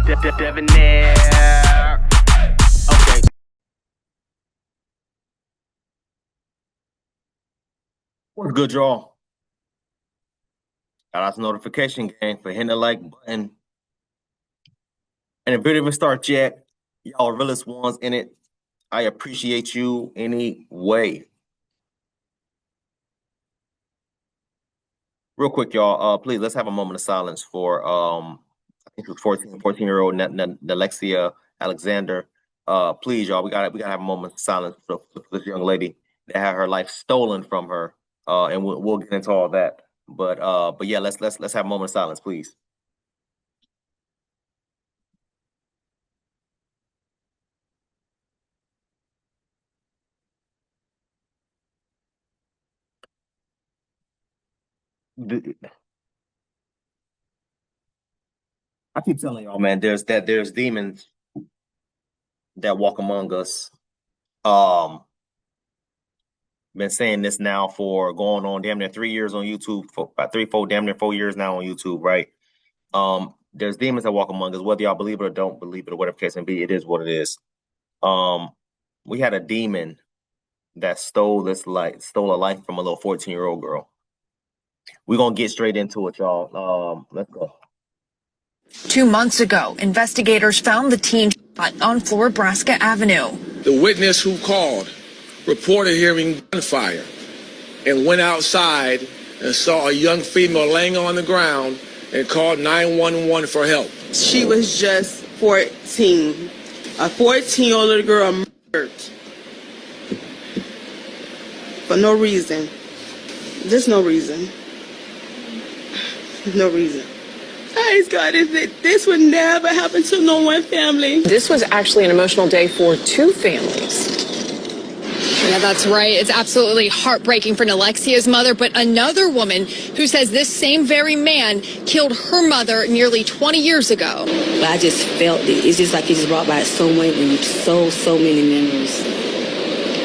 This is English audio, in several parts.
Debonair. Okay. What's good, y'all? Shout out to notification gang for hitting the like button. And if it didn't even start yet, y'all realest ones in it. I appreciate you anyway. Real quick, y'all. Please let's have a moment of silence for I think it was 14-year-old Nilexia Alexander. Please, y'all, we gotta have a moment of silence for this young lady that had her life stolen from her. And we'll get into all that. But yeah, let's have a moment of silence, please. I keep telling y'all, man, there's demons that walk among us. Been saying this now for going on damn near 3 years on YouTube, for about 4 years now on YouTube, right? There's demons that walk among us, whether y'all believe it or don't believe it or whatever case may be, it is what it is. We had a demon that stole a life from a little 14-year-old girl. We're gonna get straight into it, y'all. Let's go. 2 months ago, investigators found the teen shot on Florabraska Avenue. The witness who called reported hearing gunfire and went outside and saw a young female laying on the ground and called 911 for help. She was just 14. A 14-year-old little girl murdered for no reason. There's no reason. No reason. Praise God, this would never happen to no one family. This was actually an emotional day for two families. Yeah, that's right. It's absolutely heartbreaking for Nilexia's mother, but another woman who says this same very man killed her mother nearly 20 years ago. But I just felt it. It's just like it just brought back so many memories.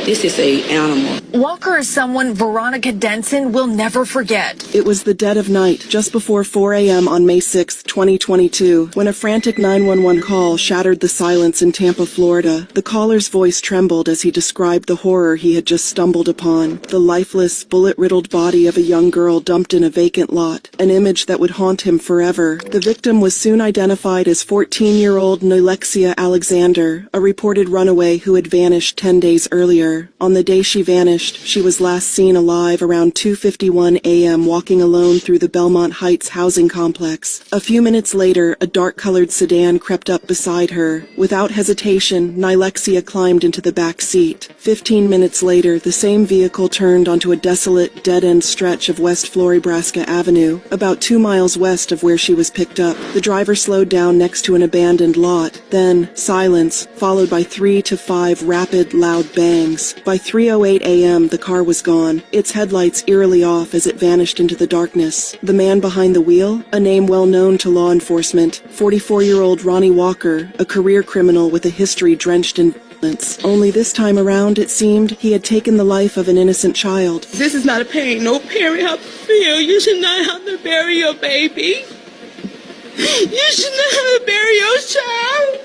This is an animal. Walker is someone Veronica Denson will never forget. It was the dead of night, just before 4 a.m. on May 6, 2022, when a frantic 911 call shattered the silence in Tampa, Florida. The caller's voice trembled as he described the horror he had just stumbled upon. The lifeless, bullet-riddled body of a young girl dumped in a vacant lot, an image that would haunt him forever. The victim was soon identified as 14-year-old Nilexia Alexander, a reported runaway who had vanished 10 days earlier. On the day she vanished, she was last seen alive around 2:51 a.m. walking alone through the Belmont Heights housing complex. A few minutes later, a dark-colored sedan crept up beside her. Without hesitation, Nilexia climbed into the back seat. 15 minutes later, the same vehicle turned onto a desolate, dead-end stretch of West Florabraska Avenue, about 2 miles west of where she was picked up. The driver slowed down next to an abandoned lot. Then, silence, followed by 3 to 5 rapid, loud bangs. By 3:08 a.m., the car was gone, its headlights eerily off as it vanished into the darkness. The man behind the wheel, a name well known to law enforcement, 44-year-old Ronnie Walker, a career criminal with a history drenched in violence. Only this time around, it seemed, he had taken the life of an innocent child. This is not a pain no parent have to feel. You should not have to bury your baby. You should not have to bury your child.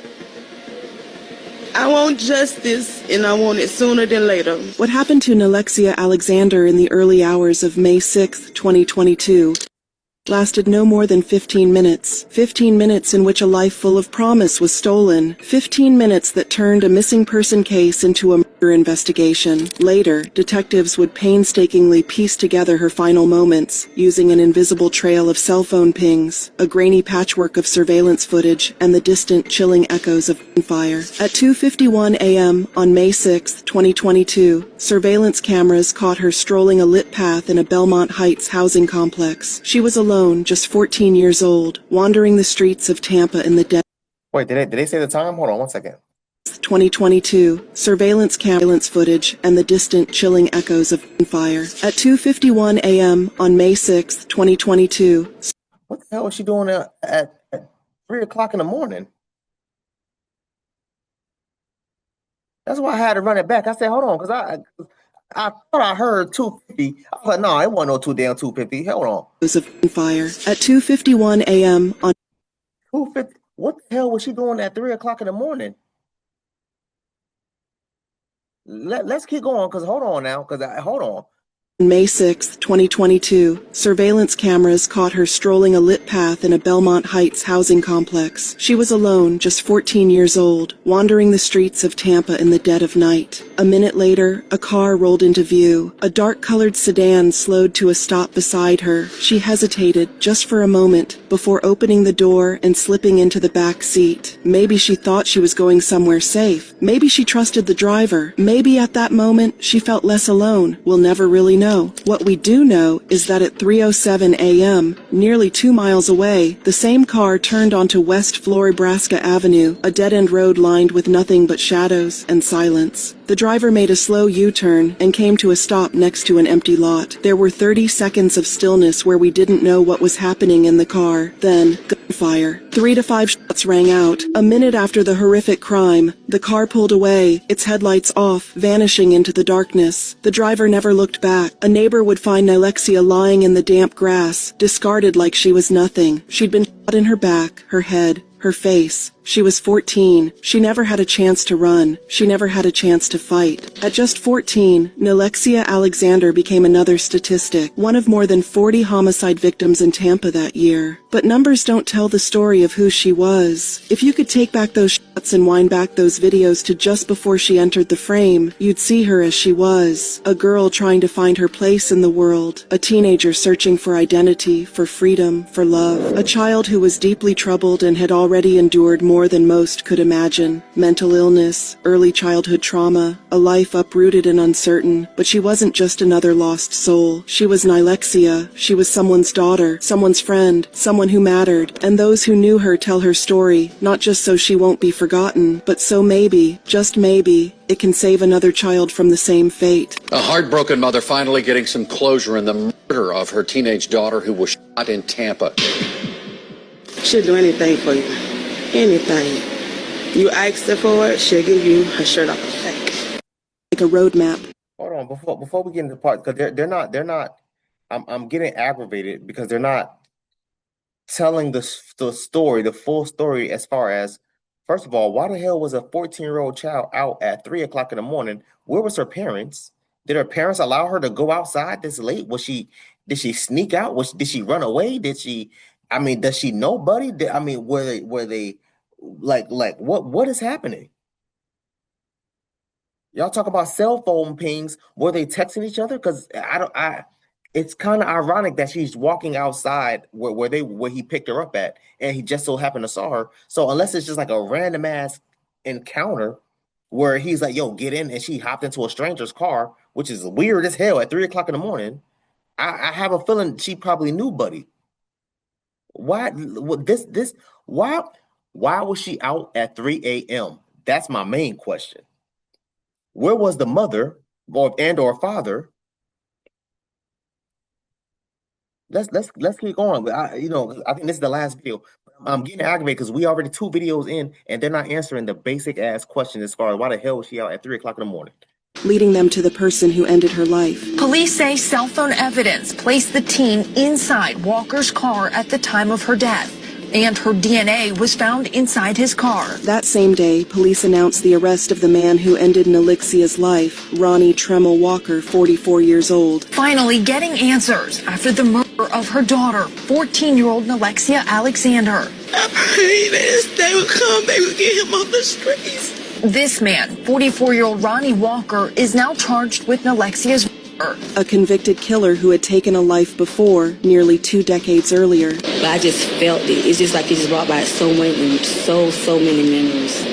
I want justice, and I want it sooner than later. What happened to Nilexia Alexander in the early hours of May 6, 2022, lasted no more than 15 minutes. 15 minutes in which a life full of promise was stolen. 15 minutes that turned a missing person case into a murder investigation. Later, detectives would painstakingly piece together her final moments, using an invisible trail of cell phone pings, a grainy patchwork of surveillance footage, and the distant, chilling echoes of gunfire. At 2:51 a.m. on May 6, 2022, surveillance cameras caught her strolling a lit path in a Belmont Heights housing complex. She was alone, just 14 years old, wandering the streets of Tampa in the dead. Wait, did they say the time? Hold on 1 second. 2022, surveillance footage and the distant, chilling echoes of gunfire. At 2:51 a.m. on May 6, 2022. What the hell was she doing at 3 o'clock in the morning? That's why I had to run it back. I said, hold on, because I thought I heard 250. I was like, no, it wasn't no 250. Hold on. Of fire. At 2:51 a.m. on 250. What the hell was she doing at 3 o'clock in the morning? Let's keep going, because hold on now, hold on. On May 6, 2022, surveillance cameras caught her strolling a lit path in a Belmont Heights housing complex. She was alone, just 14 years old, wandering the streets of Tampa in the dead of night. A minute later, a car rolled into view. A dark-colored sedan slowed to a stop beside her. She hesitated, just for a moment, before opening the door and slipping into the back seat. Maybe she thought she was going somewhere safe. Maybe she trusted the driver. Maybe at that moment, she felt less alone. We'll never really know. What we do know is that at 3:07 a.m., nearly 2 miles away, the same car turned onto West Florebraska Avenue, a dead-end road lined with nothing but shadows and silence. The driver made a slow U-turn and came to a stop next to an empty lot. There were 30 seconds of stillness where we didn't know what was happening in the car. Then, gunfire. 3 to 5 shots rang out. A minute after the horrific crime, the car pulled away, its headlights off, vanishing into the darkness. The driver never looked back. A neighbor would find Nilexia lying in the damp grass, discarded like she was nothing. She'd been shot in her back, her head, her face. She was 14. She never had a chance to run. She never had a chance to fight. At just 14, Nilexia Alexander became another statistic, one of more than 40 homicide victims in Tampa that year. But numbers don't tell the story of who she was. If you could take back those shots and wind back those videos to just before she entered the frame, you'd see her as she was. A girl trying to find her place in the world. A teenager searching for identity, for freedom, for love. A child who was deeply troubled and had already endured more than most could imagine. Mental illness, early childhood trauma, a life uprooted and uncertain. But she wasn't just another lost soul. She was Nilexia. She was someone's daughter, someone's friend, someone who mattered. And those who knew her tell her story, not just so she won't be forgotten, but so maybe, just maybe, it can save another child from the same fate. A heartbroken mother finally getting some closure in the murder of her teenage daughter who was shot in Tampa. She'll do anything for you. Anything. You ask her for it, she'll give you her shirt off her back. Like a roadmap. Hold on, before we get into the part, because they're not. I'm getting aggravated because they're not telling the story, the full story, as far as, first of all, why the hell was a 14-year-old child out at 3 o'clock in the morning? Where was her parents? Did her parents allow her to go outside this late? Did she sneak out? Did she run away? Does she know Buddy? Were they like what is happening? Y'all talk about cell phone pings. Were they texting each other? Because it's kind of ironic that she's walking outside where he picked her up at, and he just so happened to saw her. So unless it's just like a random ass encounter where he's like, "Yo, get in," and she hopped into a stranger's car, which is weird as hell at 3 o'clock in the morning. I have a feeling she probably knew Buddy. Why was she out at 3 a.m.? That's my main question. Where was the mother or father? Let's keep going. But I think this is the last video. I'm getting aggravated because we already 2 videos in and they're not answering the basic ass question as far as why the hell was she out at 3 o'clock in the morning? Leading them to the person who ended her life. Police say cell phone evidence placed the teen inside Walker's car at the time of her death, and her DNA was found inside his car. That same day, police announced the arrest of the man who ended Nilexia's life, Ronnie Tremel Walker, 44 years old. Finally getting answers after the murder of her daughter, 14-year-old Nilexia Alexander. I prayed that they would come, they would get him off the streets. This man, 44-year-old Ronnie Walker, is now charged with Nilexia's murder. A convicted killer who had taken a life before, nearly 2 decades earlier. But I just felt it. It's just like it just brought back so many memories.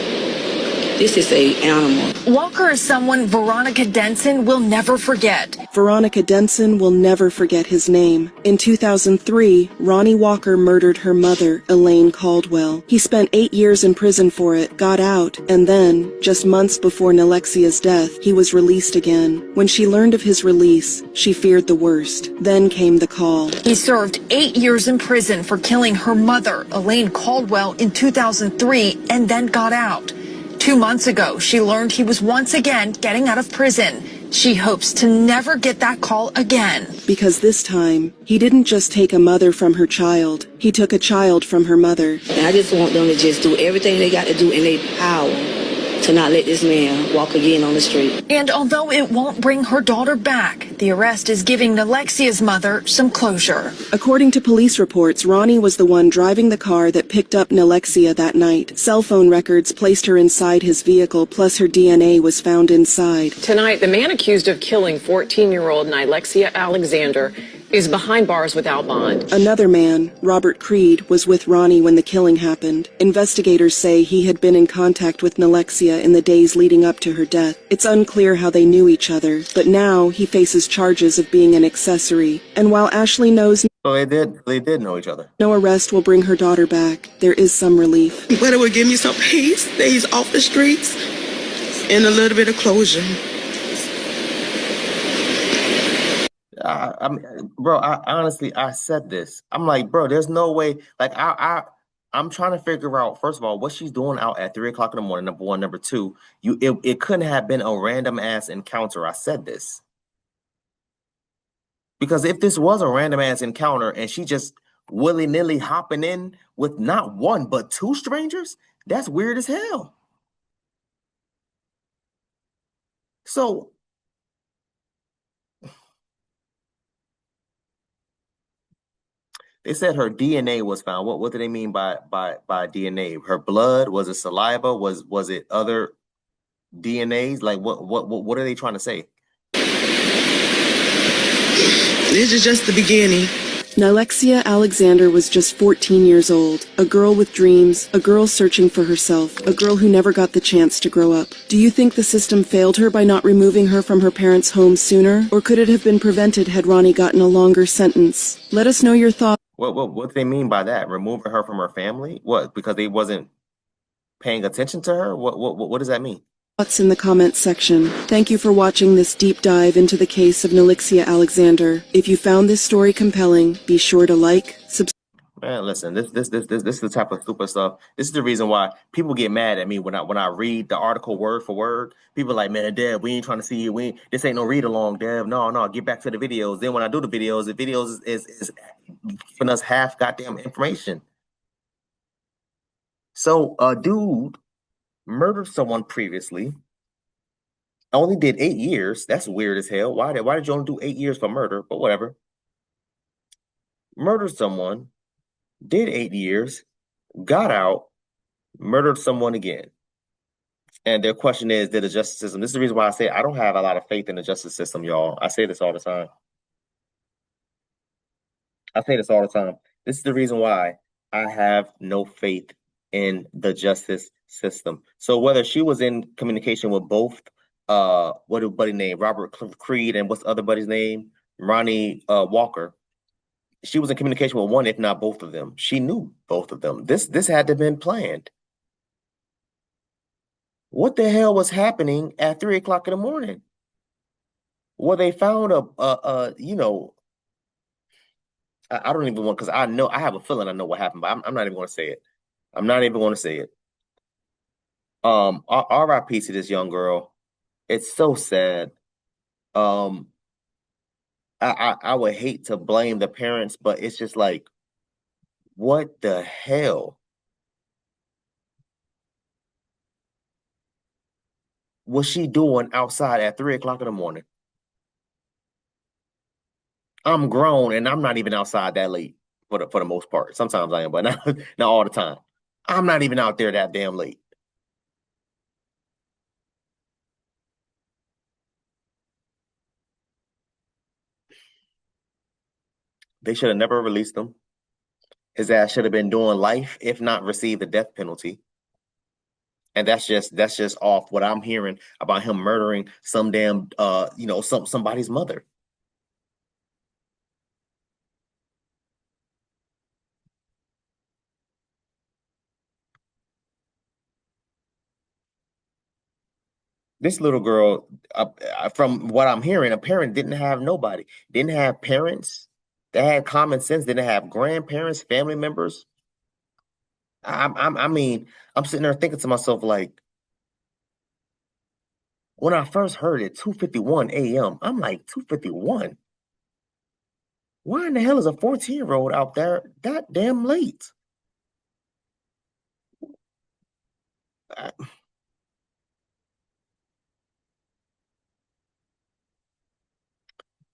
This is an animal. Walker is someone Veronica Denson will never forget. Veronica Denson will never forget his name. In 2003, Ronnie Walker murdered her mother, Elaine Caldwell. He spent 8 years in prison for it, got out, and then, just months before Nilexia's death, he was released again. When she learned of his release, she feared the worst. Then came the call. He served 8 years in prison for killing her mother, Elaine Caldwell, in 2003, and then got out. 2 months ago, she learned he was once again getting out of prison. She hopes to never get that call again. Because this time, he didn't just take a mother from her child. He took a child from her mother. And I just want them to just do everything they got to do in their power to not let this man walk again on the street. And although it won't bring her daughter back, the arrest is giving Nilexia's mother some closure. According to police reports, Ronnie was the one driving the car that picked up Nilexia that night. Cell phone records placed her inside his vehicle, plus her DNA was found inside. Tonight, the man accused of killing 14-year-old Nilexia Alexander is behind bars without bond. Another man, Robert Creed, was with Ronnie when the killing happened. Investigators say he had been in contact with Nilexia in the days leading up to her death. It's unclear how they knew each other, but now he faces charges of being an accessory. And while Ashley knows So they did know each other. no arrest will bring her daughter back, there is some relief. But it would give me some peace, days off the streets, and a little bit of closure. I mean, bro, I honestly, I said this. I'm like, bro, there's no way. Like, I'm trying to figure out, first of all, what she's doing out at 3 o'clock in the morning. Number one, number two, it couldn't have been a random ass encounter. I said this because if this was a random ass encounter and she just willy nilly hopping in with not one but two strangers, that's weird as hell. So. They said her DNA was found. What do they mean by DNA? Her blood? Was it saliva? Was it other DNAs? Like what are they trying to say? This is just the beginning. Nilexia Alexander was just 14 years old, a girl with dreams, a girl searching for herself, a girl who never got the chance to grow up. Do you think the system failed her by not removing her from her parents' home sooner? Or could it have been prevented had Ronnie gotten a longer sentence? Let us know your thoughts. What do they mean by that? Removing her from her family? What? Because they wasn't paying attention to her? What does that mean? Thoughts in the comments section. Thank you for watching this deep dive into the case of Nilexia Alexander. If you found this story compelling, be sure to like, subscribe. Man, listen, this is the type of stupid stuff. This is the reason why people get mad at me when I read the article word for word. People are like, man, Dev, we ain't trying to see you. This ain't no read along, Dev. No, get back to the videos. Then when I do the videos is giving us half goddamn information. So a dude murdered someone previously. Only did 8 years. That's weird as hell. Why did you only do 8 years for murder? But whatever. Murdered someone, did 8 years, got out, murdered someone again. And their question is, did the justice system? This is the reason why I say I don't have a lot of faith in the justice system, y'all. I say this all the time. This is the reason why I have no faith in the justice system. So whether she was in communication with both, what a buddy named Robert Creed and what's the other buddy's name, Ronnie Walker, she was in communication with one, if not both of them. She knew both of them. This had to have been planned. What the hell was happening at 3 o'clock in the morning? Well, they found I don't even want, because I have a feeling I know what happened, but I'm not even going to say it. I'm not even going to say it. RIP to this young girl. It's so sad. I would hate to blame the parents, but it's just like, what the hell was she doing outside at 3 o'clock in the morning? I'm grown and I'm not even outside that late for the most part. Sometimes I am, but not all the time. I'm not even out there that damn late. They should have never released him. His ass should have been doing life, if not receive the death penalty. And that's just off what I'm hearing about him murdering some damn somebody's mother. This little girl, from what I'm hearing, a parent didn't have nobody. Didn't have parents. They had common sense. Didn't have grandparents, family members. I mean, I'm sitting there thinking to myself, like, When I first heard it, 2:51 a.m., I'm like, 2:51? Why in the hell is a 14-year-old out there that damn late? I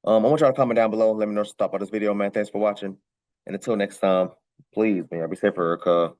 want y'all to comment down below. Let me know what you thought about this video, man. Thanks for watching. And until next time, please, man, be safe for her,